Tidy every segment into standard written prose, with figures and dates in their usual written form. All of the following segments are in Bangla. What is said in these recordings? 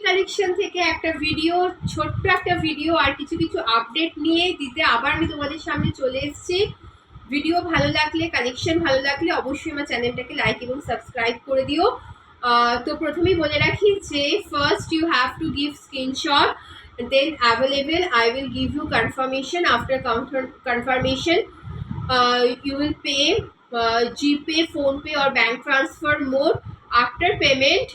কালেকশন থেকে একটা ভিডিও, ছোট্ট একটা ভিডিও আর কিছু কিছু আপডেট নিয়ে দিতে আবার আমি তোমাদের সামনে চলে এসেছি। ভিডিও ভালো লাগলে, কালেকশন ভালো লাগলে অবশ্যই আমার চ্যানেলটাকে লাইক এবং সাবস্ক্রাইব করে দিও। তো প্রথমেই বলে রাখি যে first you have to give screenshot, then available I will give you confirmation. After confirmation you will pay GPay, PhonePe or bank transfer mode. After payment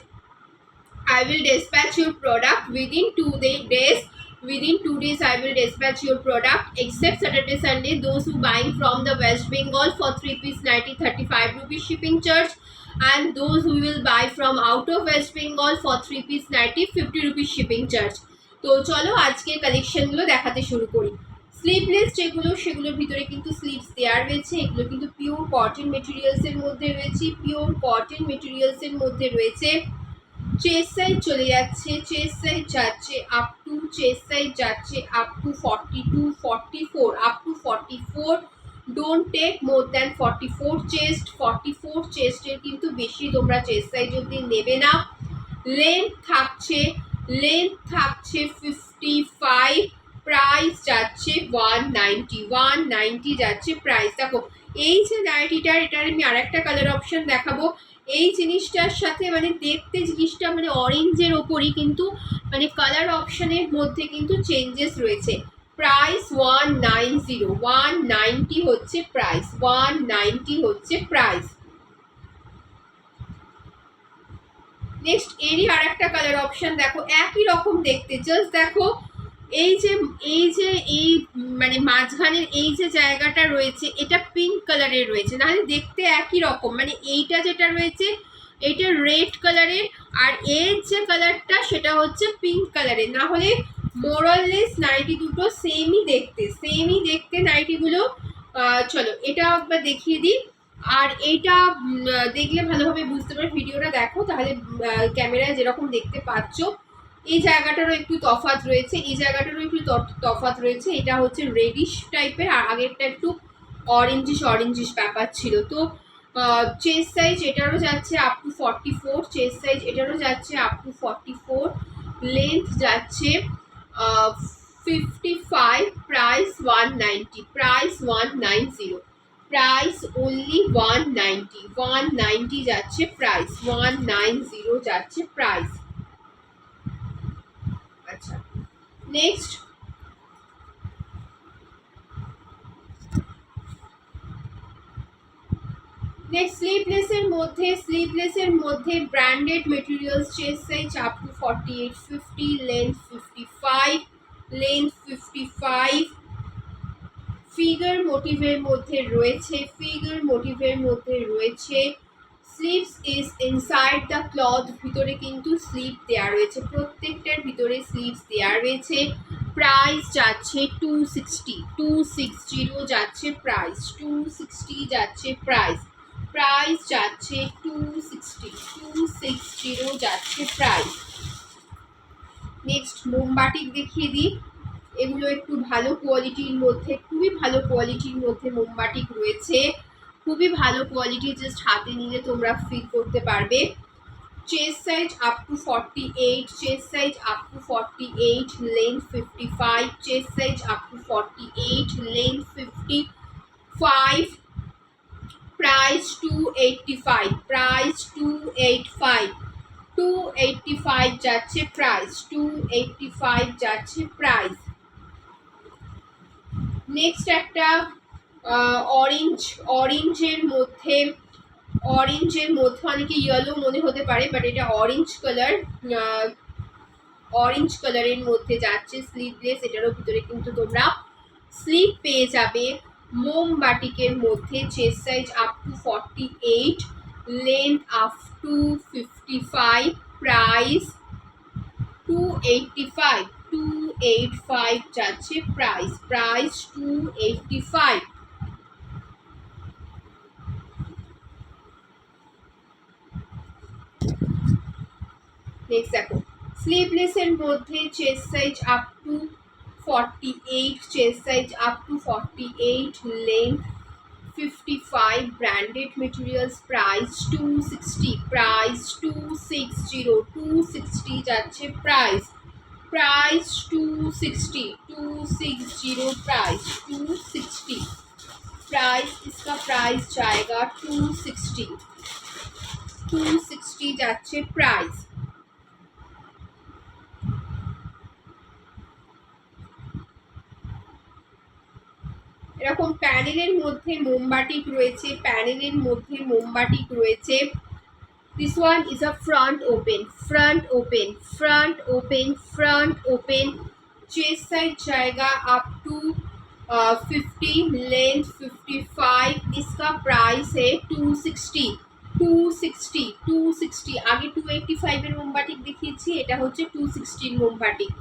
I will dispatch your product within 2 days. Within 2 days, I will dispatch your product. Except Saturday, Sunday, those who buying from the West Bengal for 3-piece 90, 35 rupees shipping charge, and those who will buy from out of West Bengal for 3-piece 90, 50 rupees shipping charge. তো চলো আজকে কালেকশনগুলো দেখাতে শুরু করি। স্লিভলেস যেগুলো সেগুলোর ভিতরে কিন্তু স্লিভস দেওয়া রয়েছে। এগুলো কিন্তু পিওর কটন মেটেরিয়ালসের মধ্যে রয়েছে, পিওর কটন মেটেরিয়ালসের মধ্যে রয়েছে। চেস্ট সাইজ চলে যাচ্ছে, চেস্ট সাইজ যাচ্ছে আপ টু, চেস্ট সাইজ যাচ্ছে up to 42, 44, up to 44। Don't take more than 44 chest. 44 চেস্টের কিন্তু বেশি তোমরা চেস্ট সাইজ অবধি নেবে না। লেন্থ থাকছে 55, প্রাইস যাচ্ছে 190 যাচ্ছে প্রাইস। দেখো এই যে নাইটিটার, এটার আমি আরেকটা কালার অপশন দেখাবো। এই জিনিসটার সাথে মানে দেখতে জিনিসটা মানে অরেঞ্জের ওপরই, কিন্তু মানে কালার অপশনের মধ্যে কিন্তু চেঞ্জেস রয়েছে। প্রাইস 190 হচ্ছে প্রাইস, 190 হচ্ছে প্রাইস। নেক্সট এরই আর একটা কালার অপশন দেখো, একই রকম দেখতে, জাস্ট দেখো এই মানে মাঝখানের এই যে জায়গাটা রয়েছে এটা পিঙ্ক কালারের রয়েছে, নাহলে দেখতে একই রকম। মানে এইটা যেটা রয়েছে এটা রেড কালারের, আর এর যে কালারটা সেটা হচ্ছে পিঙ্ক কালারের। না হলে মোরাললেস নাইটি দুটো সেমই দেখতে নাইটিগুলো। চলো এটা একবার দেখিয়ে দিই। আর এইটা দেখলে ভালোভাবে বুঝতে পারো, ভিডিওটা দেখো তাহলে ক্যামেরায় যেরকম দেখতে পাচ্ছ এই জায়গাটারও একটু তফাৎ রয়েছে, এই জায়গাটারও একটু তফাৎ রয়েছে। এটা হচ্ছে রেডিশ টাইপের, আর আগেরটা একটু অরেঞ্জিশ ব্যাপার ছিল। তো চেস্ট সাইজ এটারও যাচ্ছে আপ টু 44, চেস্ট সাইজ এটারও যাচ্ছে আপ টু 44, লেন্থ যাচ্ছে 55, প্রাইস 190, প্রাইস 190, প্রাইস অনলি 190 যাচ্ছে প্রাইস, 190 যাচ্ছে প্রাইস। আচ্ছা নেক্সট স্লিভলেসের মধ্যে branded materials, chest size up to 48, 50, length 55, figure মোটিভের মধ্যে রয়েছে, sleeves is inside the cloth, ভিতরে কিন্তু স্লিভ দেওয়া রয়েছে, প্রত্যেকটার ভিতরে স্লিভস দেওয়া রয়েছে। প্রাইস যাচ্ছে 260 যাচ্ছে প্রাইস, 260 যাচ্ছে প্রাইস, প্রাইস যাচ্ছে 260 যাচ্ছে প্রাইস। নেক্সট মোমবাটিক দেখিয়ে দিই। এগুলো একটু ভালো কোয়ালিটির মধ্যে, খুবই ভালো কোয়ালিটির মধ্যে মোমবাটিক রয়েছে, খুবই ভালো কোয়ালিটি, জাস্ট হাতে নিলে তোমরা ফিল করতে পারবে। Chest size up to 48, chest size up to 48, length 55, chest size up to 48, length 55, price 285, price 285 যাচ্ছে প্রাইস, 285 যাচ্ছে প্রাইস। নেক্সট একটা অরেঞ্জের মধ্যে অনেকে ইয়েলো মনে হতে পারে, বাট এটা অরেঞ্জ কালারের মধ্যে যাচ্ছে স্লিভলেস। এটারও ভিতরে কিন্তু তোমরা স্লিভ পেয়ে যাবে। মোমবাটিকের মধ্যে chest size up to 48, length up to 55, price 285 যাচ্ছে প্রাইস, প্রাইস 285। নেক্সট দেখো স্লিভলেসের মধ্যে chest size up to 48, chest size up to 48, length 55 branded materials price 260 price 260 260 যাচ্ছে price 260 price 260 प्राइस इसका प्राइस जाएगा 260 যাচ্ছে প্রাইস। এরকম প্যানেলের মধ্যে মোমবাটিক রয়েছে, প্যানেলের মধ্যে মোমবাটিক রয়েছে। This one is a front open, front open, front open, front open. Chest side जाएगा up to 50, लेंथ 55। इसका प्राइस है 260 260 260। आगे 285 এর মোমবাটিক দেখিয়েছি, এটা হচ্ছে 260 এর মোমবাটিক।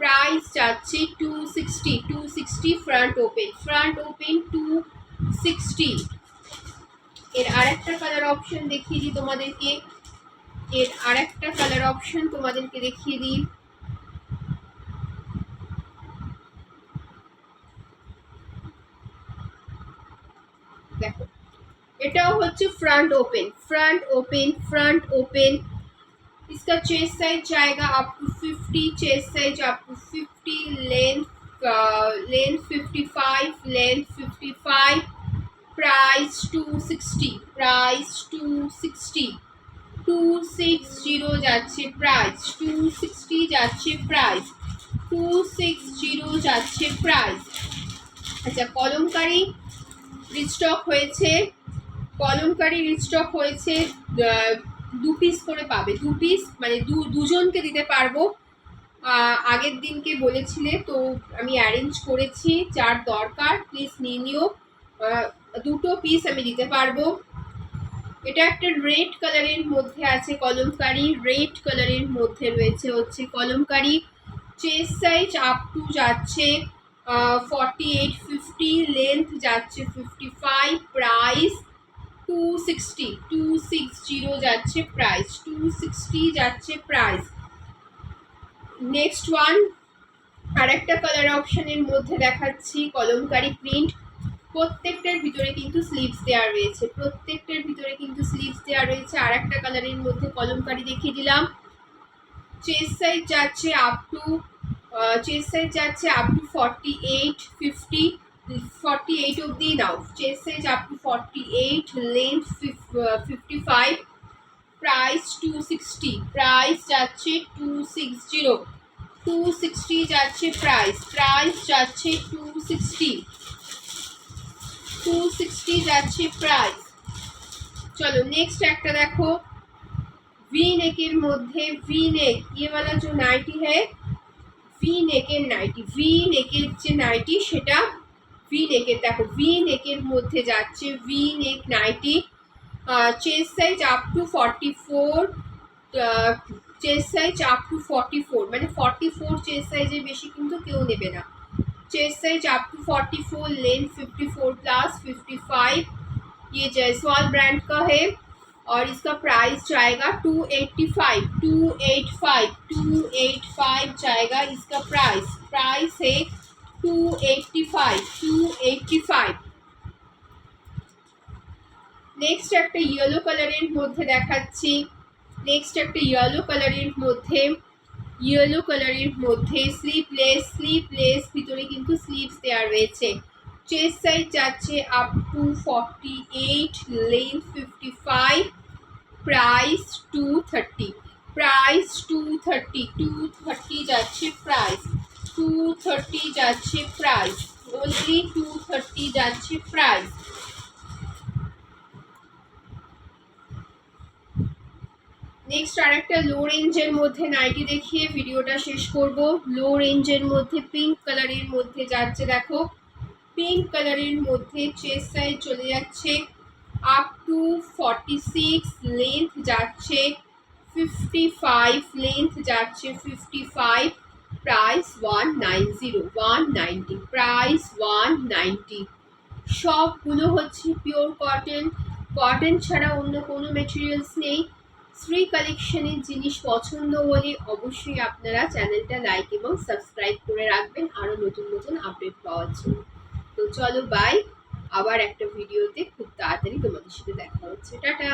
প্রাইস যাচ্ছে 260 260 ফ্রন্ট ওপেন 260। এর আরেকটা কালার অপশন দেখিয়ে দিই তোমাদেরকে, দেখো এটাও হচ্ছে फ्रंट ओपन। इसका चेस्ट साइज जाएगा up to 50, chest size up to 50, length 55, length 55। Price 260 260 যাচ্ছে প্রাইস 260 যাচ্ছে প্রাইস 260 যাচ্ছে প্রাইস। আচ্ছা, কলমকারি রিস্টক হয়েছে, 2 পিস করে পাবে, 2 পিস মানে দুজনকে দিতে পারবো। আগের দিনকে বলেছিলে তো আমি অ্যারেঞ্জ করেছি, যার দরকার প্লিজ নিয়ে নিও, 2 পিস আমি দিতে পারবো। এটা একটা রেড কালারের মধ্যে আছে কলমকারি, রেড কালারের মধ্যে রয়েছে হচ্ছে kalamkari. Chest size up two যাচ্ছে 48 50, লেন্থ যাচ্ছে 55। প্রাইস 260 যাচ্ছে প্রাইস 260 যাচ্ছে প্রাইস। নেক্সট ওয়ান আর একটা কালার অপশনের মধ্যে দেখাচ্ছি কলমকারি প্রিন্ট। প্রত্যেকটার ভিতরে কিন্তু স্লিভস দেওয়া রয়েছে, আর একটা কালারের মধ্যে কলমকারি দেখিয়ে দিলাম। চেস্ট সাইজ যাচ্ছে আপ টু 48 50, 48 অবধি নাও। Chest size up to 48, length 55। Price 260 যাচ্ছে 260 যাচ্ছে প্রাইস যাচ্ছে 260 যাচ্ছে প্রাইস। চলো নেক্সট একটা দেখো, वी नेक এর মধ্যে, वी नेक ये वाला जो नाइटी है वी नेक এর नाइटी, वी नेक এর যে नाइटी সেটা वी नेक এর। দেখো वी नेक এর মধ্যে যাচ্ছে V neck nightie. Chest size up to 44, chest size up to 44 মানে 44 চেস্ট সাইজের বেশি কিন্তু কেউ নেবে না। Chest size up to 44, length 54 plus 55। ये जयसवाल ब्रांड का है और इसका प्राइस जाएगा 285 जाएगा इसका प्राइस है 285। नेक्स्ट একটা ইয়েলো কালারের মধ্যে দেখাচ্ছি, ইয়েলো কালারের মধ্যে স্লিভলেস ভিতরে কিন্তু স্লিভস দেওয়া রয়েছে। চেস্ট সাইজ যাচ্ছে আপ টু 48, লেন্থ 55। প্রাইস 230 যাচ্ছে প্রাইস 230 যাচ্ছে প্রাইস, ওনলি 230 যাচ্ছে প্রাইস। নেক্সট আরেকটা লো রেঞ্জের মধ্যে নাইটি দেখিয়ে ভিডিওটা শেষ করব। লো রেঞ্জের মধ্যে পিঙ্ক কালারের মধ্যে যাচ্ছে, দেখো পিঙ্ক কালারের মধ্যে চেস্ট সাইজ চলে যাচ্ছে আপ টু 46, লেন্থ যাচ্ছে 55, লেন্থ যাচ্ছে 55। Price 190 price 190। সবগুলো হচ্ছে পিওর কটন ছাড়া অন্য কোনো মেটেরিয়ালস নেই। শ্রী কালেকশনের জিনিস পছন্দ হলে অবশ্যই আপনারা চ্যানেলটা লাইক এবং সাবস্ক্রাইব করে রাখবেন আরও নতুন আপডেট পাওয়ার জন্য। তো চলো বাই। আবার একটা ভিডিওতে খুব তাড়াতাড়ি তোমাদের সাথে দেখা হচ্ছে। টাটা।